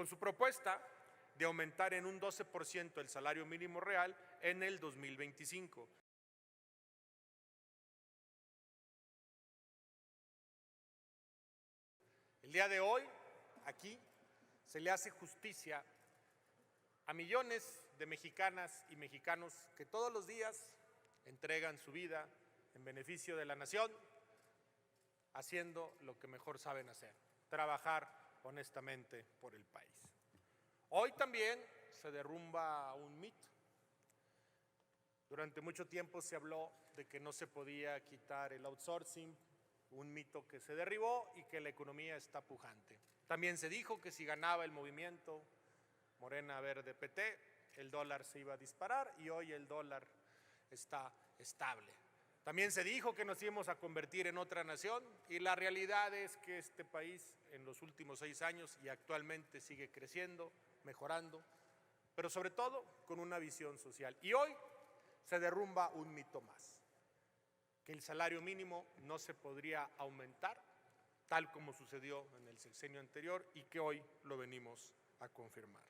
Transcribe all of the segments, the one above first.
con su propuesta de aumentar en un 12% el salario mínimo real en el 2025. El día de hoy, aquí, se le hace justicia a millones de mexicanas y mexicanos que todos los días entregan su vida en beneficio de la nación, haciendo lo que mejor saben hacer, trabajar honestamente por el país. Hoy también se derrumba un mito. Durante mucho tiempo se habló de que no se podía quitar el outsourcing, un mito que se derribó y que la economía está pujante. También se dijo que si ganaba el movimiento Morena Verde PT, el dólar se iba a disparar y hoy el dólar está estable. También se dijo que nos íbamos a convertir en otra nación y la realidad es que este país en los últimos 6 años y actualmente sigue creciendo, mejorando, pero sobre todo con una visión social. Y hoy se derrumba un mito más, que el salario mínimo no se podría aumentar, tal como sucedió en el sexenio anterior y que hoy lo venimos a confirmar.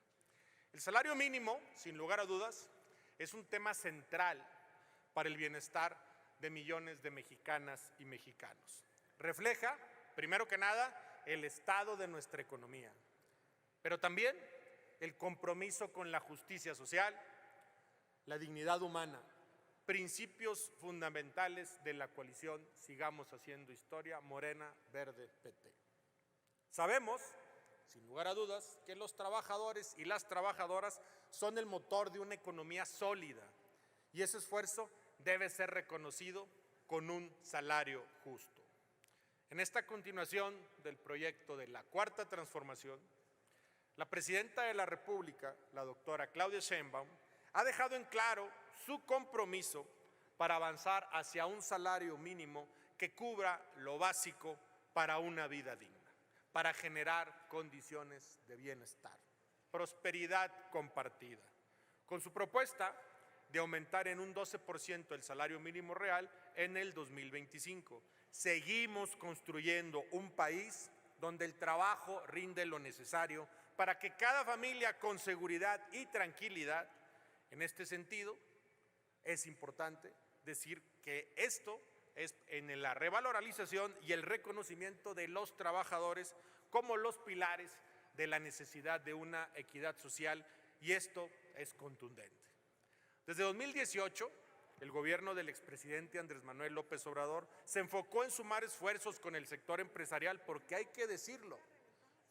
El salario mínimo, sin lugar a dudas, es un tema central para el bienestar de millones de mexicanas y mexicanos. Refleja, primero que nada, el estado de nuestra economía, pero también el compromiso con la justicia social, la dignidad humana, principios fundamentales de la coalición Sigamos Haciendo Historia, Morena Verde PT. Sabemos, sin lugar a dudas, que los trabajadores y las trabajadoras son el motor de una economía sólida y ese esfuerzo debe ser reconocido con un salario justo. En esta continuación del proyecto de la Cuarta Transformación, la Presidenta de la República, la doctora Claudia Sheinbaum, ha dejado en claro su compromiso para avanzar hacia un salario mínimo que cubra lo básico para una vida digna, para generar condiciones de bienestar, prosperidad compartida. Con su propuesta de aumentar en un 12% el salario mínimo real en el 2025, seguimos construyendo un país donde el trabajo rinde lo necesario para que cada familia con seguridad y tranquilidad. En este sentido, es importante decir que esto es en la revalorización y el reconocimiento de los trabajadores como los pilares de la necesidad de una equidad social y esto es contundente. Desde 2018, el gobierno del expresidente Andrés Manuel López Obrador se enfocó en sumar esfuerzos con el sector empresarial porque hay que decirlo,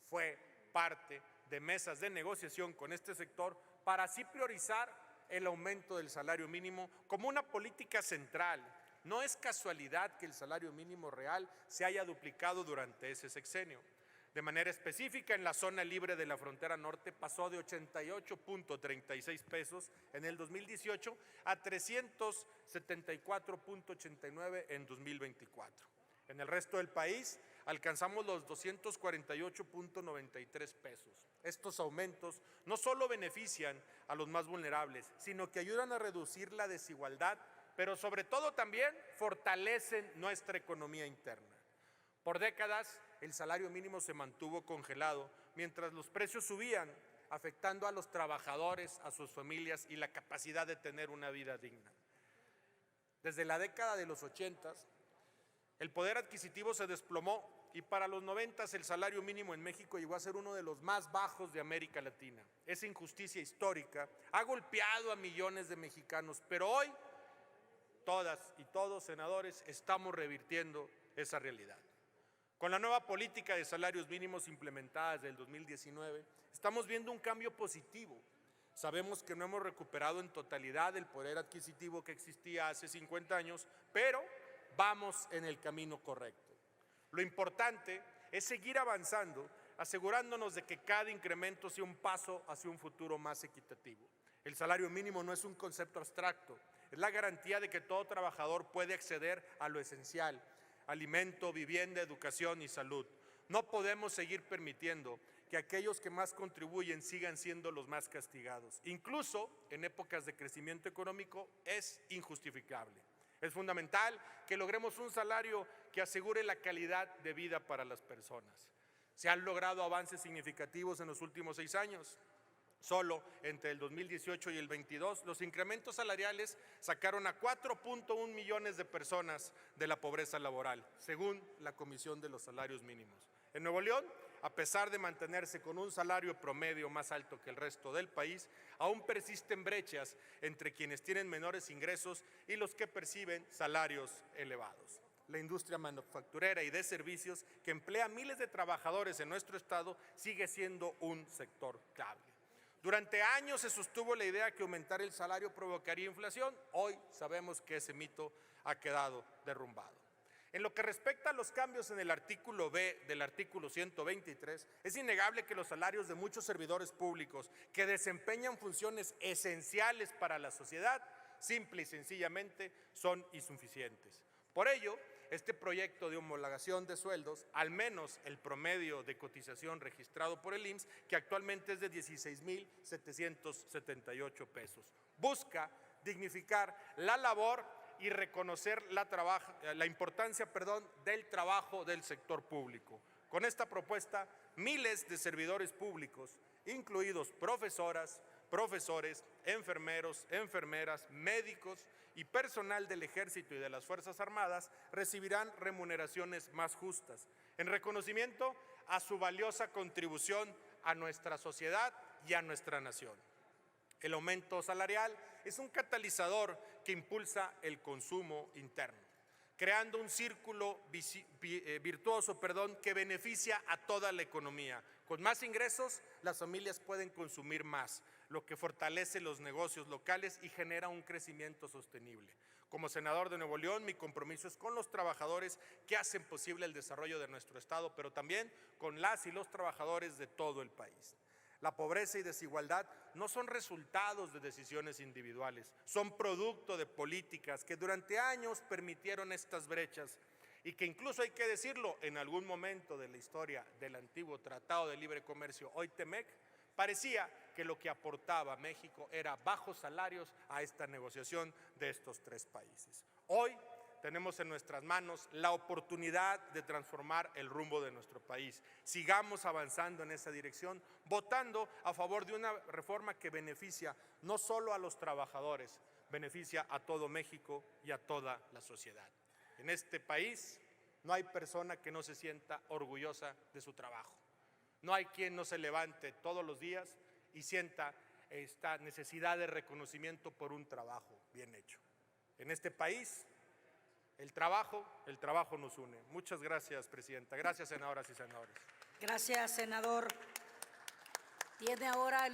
fue parte de mesas de negociación con este sector para así priorizar el aumento del salario mínimo como una política central. No es casualidad que el salario mínimo real se haya duplicado durante ese sexenio. De manera específica, en la zona libre de la frontera norte pasó de 88.36 pesos en el 2018 a 374.89 en 2024. En el resto del país alcanzamos los 248.93 pesos. Estos aumentos no solo benefician a los más vulnerables, sino que ayudan a reducir la desigualdad, pero sobre todo también fortalecen nuestra economía interna. Por décadas, el salario mínimo se mantuvo congelado mientras los precios subían, afectando a los trabajadores, a sus familias y la capacidad de tener una vida digna. Desde la década de los 80, el poder adquisitivo se desplomó y para los 90 el salario mínimo en México llegó a ser uno de los más bajos de América Latina. Esa injusticia histórica ha golpeado a millones de mexicanos, pero hoy todas y todos, senadores, estamos revirtiendo esa realidad. Con la nueva política de salarios mínimos implementada desde el 2019, estamos viendo un cambio positivo. Sabemos que no hemos recuperado en totalidad el poder adquisitivo que existía hace 50 años, pero vamos en el camino correcto. Lo importante es seguir avanzando, asegurándonos de que cada incremento sea un paso hacia un futuro más equitativo. El salario mínimo no es un concepto abstracto, es la garantía de que todo trabajador puede acceder a lo esencial: alimento, vivienda, educación y salud. No podemos seguir permitiendo que aquellos que más contribuyen sigan siendo los más castigados. Incluso en épocas de crecimiento económico es injustificable. Es fundamental que logremos un salario que asegure la calidad de vida para las personas. Se han logrado avances significativos en los últimos 6 años. Solo entre el 2018 y el 22, los incrementos salariales sacaron a 4.1 millones de personas de la pobreza laboral, según la Comisión de los Salarios Mínimos. En Nuevo León, a pesar de mantenerse con un salario promedio más alto que el resto del país, aún persisten brechas entre quienes tienen menores ingresos y los que perciben salarios elevados. La industria manufacturera y de servicios, que emplea miles de trabajadores en nuestro estado, sigue siendo un sector clave. Durante años se sostuvo la idea que aumentar el salario provocaría inflación. Hoy sabemos que ese mito ha quedado derrumbado. En lo que respecta a los cambios en el artículo B del artículo 123, es innegable que los salarios de muchos servidores públicos que desempeñan funciones esenciales para la sociedad, simple y sencillamente, son insuficientes. Por ello, este proyecto de homologación de sueldos, al menos el promedio de cotización registrado por el IMSS, que actualmente es de 16,778 pesos, busca dignificar la labor y reconocer la importancia del trabajo del sector público. Con esta propuesta, miles de servidores públicos, incluidos profesoras, profesores, enfermeros, enfermeras, médicos y personal del Ejército y de las Fuerzas Armadas recibirán remuneraciones más justas, en reconocimiento a su valiosa contribución a nuestra sociedad y a nuestra nación. El aumento salarial es un catalizador que impulsa el consumo interno, creando un círculo virtuoso que beneficia a toda la economía. Con más ingresos, las familias pueden consumir más, lo que fortalece los negocios locales y genera un crecimiento sostenible. Como senador de Nuevo León, mi compromiso es con los trabajadores que hacen posible el desarrollo de nuestro estado, pero también con las y los trabajadores de todo el país. La pobreza y desigualdad no son resultados de decisiones individuales, son producto de políticas que durante años permitieron estas brechas y que incluso, hay que decirlo, en algún momento de la historia del antiguo Tratado de Libre Comercio, hoy TEMEC, parecía que lo que aportaba México era bajos salarios a esta negociación de estos 3 países. Hoy tenemos en nuestras manos la oportunidad de transformar el rumbo de nuestro país. Sigamos avanzando en esa dirección, votando a favor de una reforma que beneficia no solo a los trabajadores, beneficia a todo México y a toda la sociedad. En este país no hay persona que no se sienta orgullosa de su trabajo. No hay quien no se levante todos los días y sienta esta necesidad de reconocimiento por un trabajo bien hecho. En este país, el trabajo nos une. Muchas gracias, presidenta. Gracias, senadoras y senadores. Gracias, senador. Tiene ahora